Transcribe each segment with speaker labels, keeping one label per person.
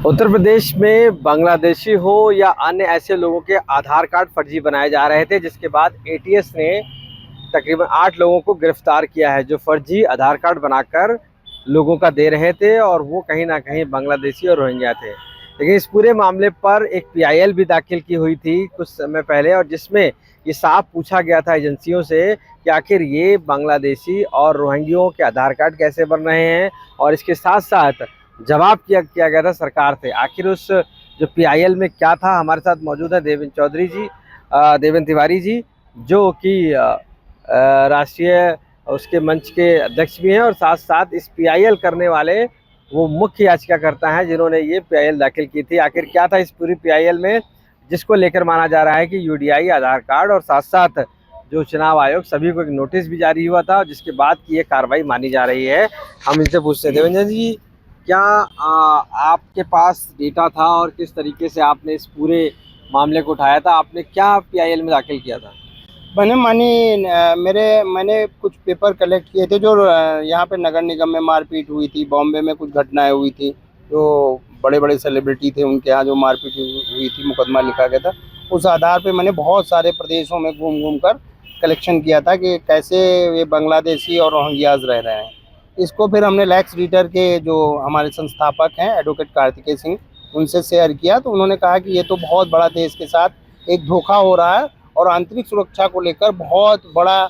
Speaker 1: उत्तर प्रदेश में बांग्लादेशी हो या अन्य ऐसे लोगों के आधार कार्ड फर्जी बनाए जा रहे थे, जिसके बाद एटीएस ने तकरीबन 8 लोगों को गिरफ्तार किया है जो फर्जी आधार कार्ड बनाकर लोगों का दे रहे थे और वो कहीं ना कहीं बांग्लादेशी और रोहिंग्या थे। लेकिन इस पूरे मामले पर एक पीआईएल भी दाखिल की हुई थी कुछ समय पहले, और जिसमें ये साफ पूछा गया था एजेंसियों से कि आखिर ये बांग्लादेशी और रोहिंग्यों के आधार कार्ड कैसे बन रहे हैं, और इसके साथ साथ जवाब किया गया था सरकार से आखिर उस जो पीआईएल में क्या था। हमारे साथ मौजूद है देवेंद्र तिवारी जी, जो कि राष्ट्रीय उसके मंच के अध्यक्ष भी हैं और साथ साथ इस पीआईएल करने वाले वो मुख्य याचिकाकर्ता हैं जिन्होंने ये पीआईएल दाखिल की थी। आखिर क्या था इस पूरी पीआईएल में, जिसको लेकर माना जा रहा है कि यूडीआई आधार कार्ड और साथ साथ जो चुनाव आयोग सभी को एक नोटिस भी जारी हुआ था, जिसके बाद की ये कार्रवाई मानी जा रही है। हम इनसे पूछते हैं, देवेंद्र जी, क्या आपके पास डेटा था और किस तरीके से आपने इस पूरे मामले को उठाया था? आपने क्या पीआईएल में दाखिल किया था?
Speaker 2: मैंने कुछ पेपर कलेक्ट किए थे जो यहाँ पे नगर निगम में मारपीट हुई थी, बॉम्बे में कुछ घटनाएं हुई थी, जो बड़े बड़े सेलिब्रिटी थे उनके यहाँ जो मारपीट हुई थी, मुकदमा लिखा गया था। उस आधार पे मैंने बहुत सारे प्रदेशों में घूम घूम कर कलेक्शन किया था कि कैसे ये बांग्लादेशी और रोहिंग्याज रह रहे हैं। इसको फिर हमने लैक्स रीडर के जो हमारे संस्थापक हैं एडवोकेट कार्तिकेय सिंह, उनसे शेयर किया, तो उन्होंने कहा कि ये तो बहुत बड़ा देश के साथ एक धोखा हो रहा है और आंतरिक सुरक्षा को लेकर बहुत बड़ा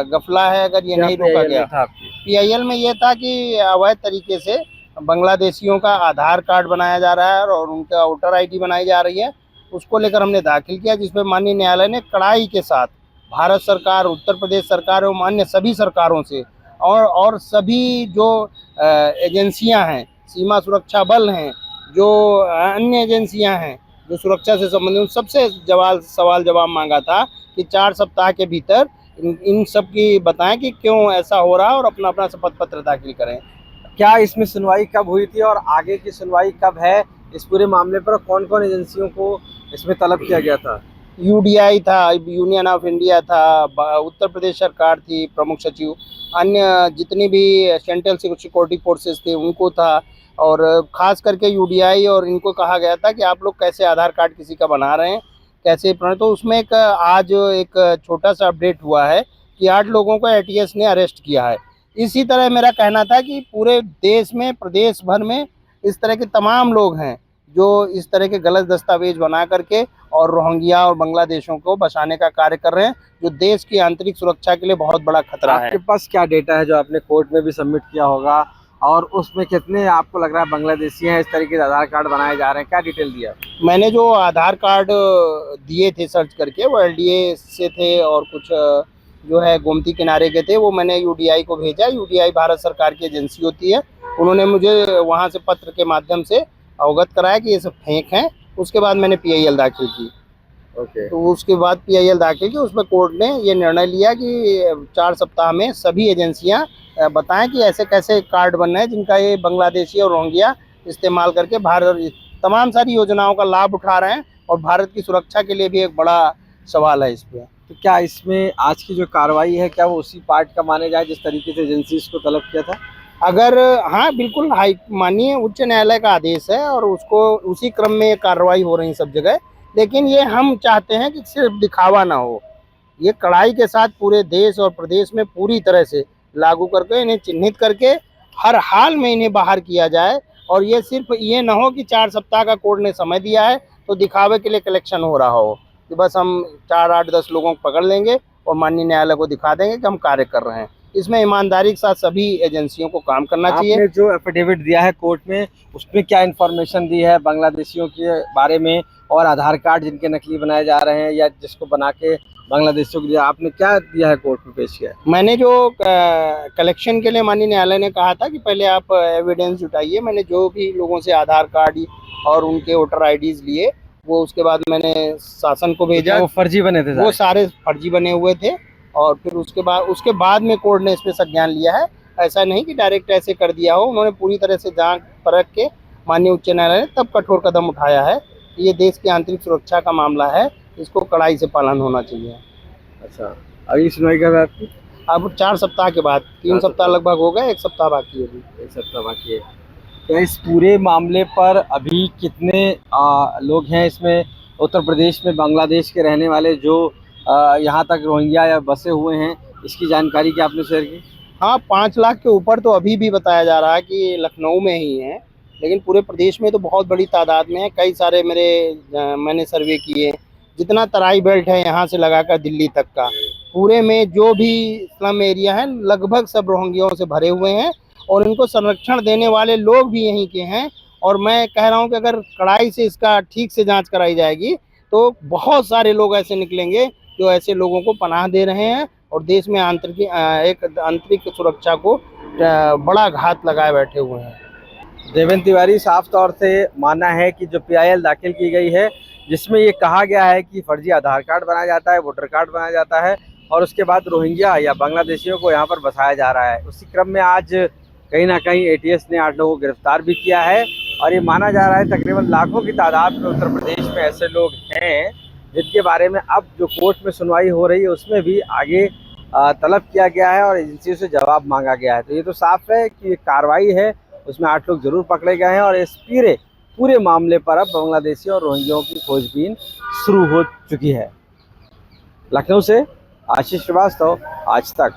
Speaker 2: गफला है अगर ये नहीं रोका गया। पीआईएल में ये था कि अवैध तरीके से बांग्लादेशियों का आधार कार्ड बनाया जा रहा है और उनका वोटर आईडी बनाई जा रही है। उसको लेकर हमने दाखिल किया, जिसमें माननीय न्यायालय ने कड़ाई के साथ भारत सरकार, उत्तर प्रदेश सरकार एवं अन्य सभी सरकारों से और सभी जो एजेंसियां हैं, सीमा सुरक्षा बल हैं, जो अन्य एजेंसियां हैं जो सुरक्षा से संबंधित, उन सबसे सवाल जवाब मांगा था कि 4 सप्ताह के भीतर इन सब की बताएं कि क्यों ऐसा हो रहा है और अपना अपना शपथ पत्र दाखिल करें।
Speaker 1: क्या इसमें सुनवाई कब हुई थी और आगे की सुनवाई कब है इस पूरे मामले पर? कौन कौन एजेंसियों को इसमें तलब किया गया था?
Speaker 2: यूडीआई था, यूनियन ऑफ इंडिया था, उत्तर प्रदेश सरकार थी, प्रमुख सचिव, अन्य जितनी भी सेंट्रल सिक्योरिटी फोर्सेस थे उनको था, और खास करके यूडीआई और इनको कहा गया था कि आप लोग कैसे आधार कार्ड किसी का बना रहे हैं, कैसे। तो उसमें आज एक छोटा सा अपडेट हुआ है कि 8 लोगों को एटीएस ने अरेस्ट किया है। इसी तरह मेरा कहना था कि पूरे देश में, प्रदेश भर में इस तरह के तमाम लोग हैं जो इस तरह के गलत दस्तावेज बना करके और रोहिंग्या और बांग्लादेशों को बचाने का कार्य कर रहे हैं, जो देश की आंतरिक सुरक्षा के लिए बहुत बड़ा खतरा है।
Speaker 1: आपके पास क्या डेटा है जो आपने कोर्ट में भी सबमिट किया होगा, और उसमें कितने आपको लग रहा है बांग्लादेशी हैं इस तरीके से आधार कार्ड बनाए जा रहे हैं? क्या डिटेल दिया?
Speaker 2: मैंने जो आधार कार्ड दिए थे सर्च करके, वो एलडीए से थे और कुछ जो है गोमती किनारे के थे, वो मैंने यूडीआई को भेजा। यूडीआई भारत सरकार की एजेंसी होती है, उन्होंने मुझे वहाँ से पत्र के माध्यम से अवगत कराया कि ये सब फेक हैं। उसके बाद मैंने पीआईएल दाखिल की। तो उसके बाद पीआईएल दाखिल की, उसमें कोर्ट ने ये निर्णय लिया कि 4 सप्ताह में सभी एजेंसियां बताएं कि ऐसे कैसे कार्ड बन रहे हैं जिनका ये बांग्लादेशी और रोहिंग्या इस्तेमाल करके भारत तमाम सारी योजनाओं का लाभ उठा रहे हैं, और भारत की सुरक्षा के लिए भी एक बड़ा सवाल है इस पर।
Speaker 1: तो क्या इसमें आज की जो कार्रवाई है, क्या वो उसी पार्ट का माने जाए जिस तरीके से एजेंसी को तलब किया था?
Speaker 2: अगर हाँ, बिल्कुल, माननीय उच्च न्यायालय का आदेश है और उसको उसी क्रम में कार्रवाई हो रही सब जगह। लेकिन ये हम चाहते हैं कि सिर्फ दिखावा ना हो, ये कड़ाई के साथ पूरे देश और प्रदेश में पूरी तरह से लागू करके इन्हें चिन्हित करके हर हाल में इन्हें बाहर किया जाए। और ये सिर्फ ये ना हो कि 4 सप्ताह का कोर्ट ने समय दिया है तो दिखावे के लिए कलेक्शन हो रहा हो कि बस हम 4, 8, 10 लोगों को पकड़ लेंगे और माननीय न्यायालय को दिखा देंगे कि हम कार्य कर रहे हैं। इसमें ईमानदारी के साथ सभी एजेंसियों को काम करना चाहिए।
Speaker 1: आपने जो एफिडेविट दिया है कोर्ट में, उसमें क्या इन्फॉर्मेशन दी है बांग्लादेशियों के बारे में, और आधार कार्ड जिनके नकली बनाए जा रहे हैं या जिसको बना के बांग्लादेशियों को दिया, आपने क्या दिया है कोर्ट में पेश किया?
Speaker 2: मैंने जो कलेक्शन के लिए माननीय न्यायालय ने कहा था कि पहले आप एविडेंस जुटाइए, मैंने जो भी लोगों से आधार कार्ड और उनके वोटर आईडीज लिए, वो उसके बाद मैंने शासन को भेजा।
Speaker 1: वो फर्जी बने थे?
Speaker 2: वो सारे फर्जी बने हुए थे, और फिर उसके बाद में कोर्ट ने इस पर संज्ञान लिया है। ऐसा नहीं कि डायरेक्ट ऐसे कर दिया हो, उन्होंने पूरी तरह से जांच परख के माननीय उच्च न्यायालय ने तब कठोर कदम उठाया है कि ये देश की आंतरिक सुरक्षा का मामला है, इसको कड़ाई से पालन होना चाहिए।
Speaker 1: अच्छा, अभी सुनवाई कब है आपकी?
Speaker 2: अब 4 सप्ताह के बाद, 3 सप्ताह लगभग हो गए, 1 सप्ताह बाकी है अभी।
Speaker 1: 1 सप्ताह बाकी है। तो इस पूरे मामले पर अभी कितने लोग हैं इसमें उत्तर प्रदेश में बांग्लादेश के रहने वाले जो यहाँ तक रोहिंग्या या बसे हुए हैं, इसकी जानकारी क्या आपने शेयर की?
Speaker 2: हाँ, 5 लाख के ऊपर तो अभी भी बताया जा रहा है कि लखनऊ में ही है, लेकिन पूरे प्रदेश में तो बहुत बड़ी तादाद में है। कई सारे मैंने सर्वे किए, जितना तराई बेल्ट है यहाँ से लगाकर दिल्ली तक का, पूरे में जो भी स्लम एरिया है लगभग सब रोहिंग्याओं से भरे हुए हैं और इनको संरक्षण देने वाले लोग भी यहीं के हैं। और मैं कह रहा हूँ कि अगर कड़ाई से इसका ठीक से जांच कराई जाएगी तो बहुत सारे लोग ऐसे निकलेंगे जो ऐसे लोगों को पनाह दे रहे हैं और देश में आंतरिक सुरक्षा को बड़ा घात लगाए बैठे हुए हैं।
Speaker 1: देवेंद्र तिवारी, साफ तौर से मानना है कि जो PIL दाखिल की गई है जिसमें ये कहा गया है कि फर्जी आधार कार्ड बनाया जाता है, वोटर कार्ड बनाया जाता है और उसके बाद रोहिंग्या या बांग्लादेशियों को यहाँ पर बसाया जा रहा है। उसी क्रम में आज कहीं ना कहीं ATS ने 8 लोगों को गिरफ्तार भी किया है और ये माना जा रहा है तकरीबन लाखों की तादाद में उत्तर प्रदेश में ऐसे लोग हैं जिनके बारे में अब जो कोर्ट में सुनवाई हो रही है उसमें भी आगे तलब किया गया है और एजेंसियों से जवाब मांगा गया है। तो ये तो साफ है कि ये कार्रवाई है, उसमें 8 लोग जरूर पकड़े गए हैं और इस पूरे मामले पर अब बांग्लादेशी और रोहिंग्याओं की खोजबीन शुरू हो चुकी है। लखनऊ से आशीष श्रीवास्तव, आज तक।